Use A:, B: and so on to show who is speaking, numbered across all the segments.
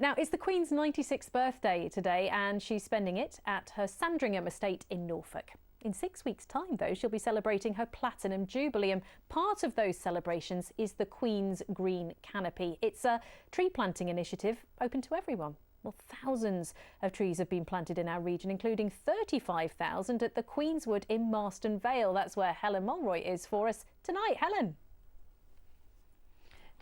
A: Now, it's the Queen's 96th birthday today and she's spending it at her Sandringham estate in Norfolk. In 6 weeks' time, though, she'll be celebrating her Platinum Jubilee, and part of those celebrations is the Queen's Green Canopy. It's a tree planting initiative open to everyone. Well, thousands of trees have been planted in our region, including 35,000 at the Queenswood in Marston Vale. That's where Helen Mulroy is for us tonight. Helen.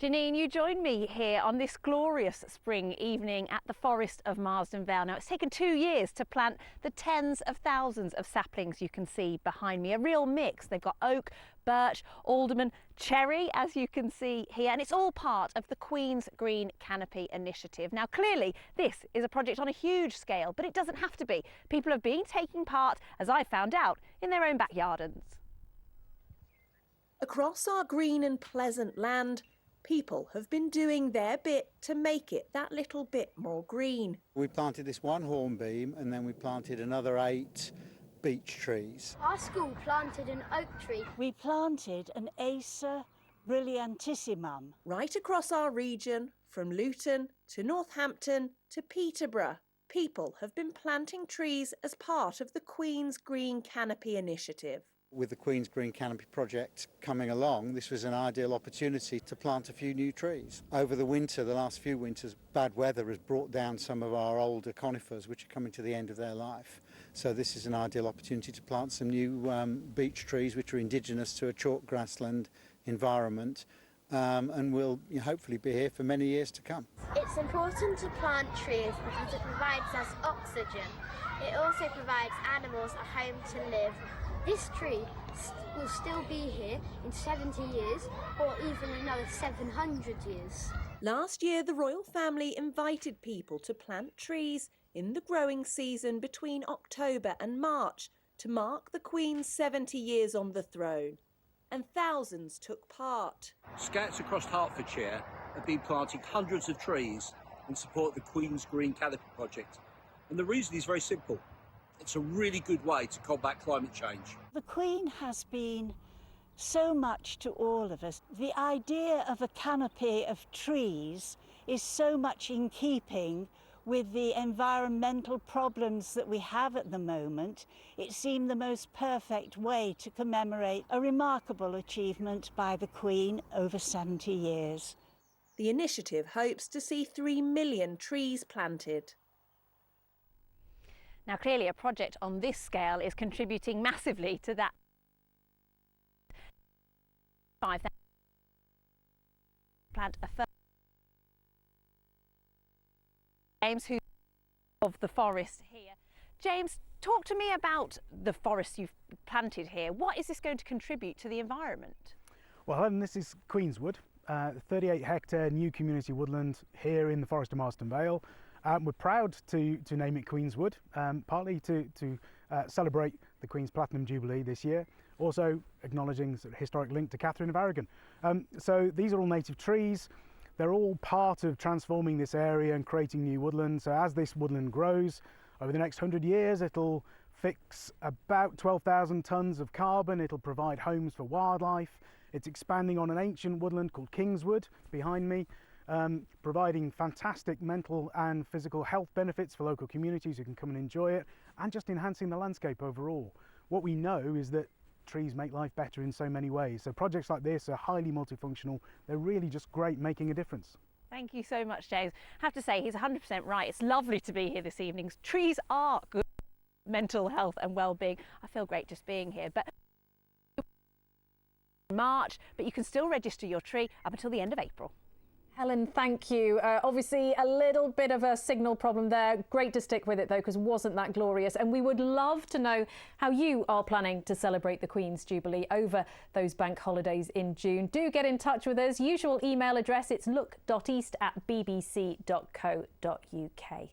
B: Janine, you joined me here on this glorious spring evening at the Forest of Marston Vale. Now, it's taken 2 years to plant the tens of thousands of saplings you can see behind me. A real mix. They've got oak, birch, alderman, cherry, as you can see here, and it's all part of the Queen's Green Canopy initiative. Now, clearly, this is a project on a huge scale, but it doesn't have to be. People have been taking part, as I found out, in their own backyardens.
C: Across our green and pleasant land, people have been doing their bit to make it that little bit more green.
D: We planted this one hornbeam and then we planted another 8 beech trees.
E: Our school planted an oak tree.
F: We planted an Acer brilliantissimum.
C: Right across our region, from Luton to Northampton to Peterborough, people have been planting trees as part of the Queen's Green Canopy initiative.
D: With the Queen's Green Canopy project coming along, this was an ideal opportunity to plant a few new trees. Over the winter, the last few winters, bad weather has brought down some of our older conifers, which are coming to the end of their life. So this is an ideal opportunity to plant some new beech trees, which are indigenous to a chalk grassland environment, and will hopefully be here for many years to come.
E: It's important to plant trees because it provides us oxygen. It also provides animals a home to live. This tree will still be here in 70 years or even another 700 years.
C: Last year, the royal family invited people to plant trees in the growing season between October and March to mark the Queen's 70 years on the throne. And thousands took part.
G: Scouts across Hertfordshire have been planting hundreds of trees in support of the Queen's Green Canopy project. And the reason is very simple. It's a really good way to combat climate change.
F: The Queen has been so much to all of us. The idea of a canopy of trees is so much in keeping with the environmental problems that we have at the moment. It seemed the most perfect way to commemorate a remarkable achievement by the Queen over 70 years.
C: The initiative hopes to see 3 million trees planted.
B: Now, clearly, a project on this scale is contributing massively to that. 5,000 plant a first. James, who's of the forest here. James, talk to me about the forest you've planted here. What is this going to contribute to the environment?
H: Well, Helen, this is Queenswood, 38-hectare new community woodland here in the Forest of Marston Vale. We're proud to name it Queenswood, partly to celebrate the Queen's Platinum Jubilee this year, also acknowledging the historic link to Catherine of Aragon. So these are all native trees. They're all part of transforming this area and creating new woodland. So as this woodland grows, over the next 100 years, it'll fix about 12,000 tonnes of carbon. It'll provide homes for wildlife. It's expanding on an ancient woodland called Kingswood behind me, providing fantastic mental and physical health benefits for local communities who can come and enjoy it, and just enhancing the landscape overall. What we know is that trees make life better in so many ways. So projects like this are highly multifunctional. They're really just great, making a difference.
B: Thank you so much, James. I have to say, he's 100% right. It's lovely to be here this evening. Trees are good for mental health and well-being. I feel great just being here. But March, but you can still register your tree up until the end of April.
A: Helen, thank you. Obviously, a little bit of a signal problem there. Great to stick with it, though, because wasn't that glorious? And we would love to know how you are planning to celebrate the Queen's Jubilee over those bank holidays in June. Do get in touch with us. Usual email address, it's look.east@bbc.co.uk.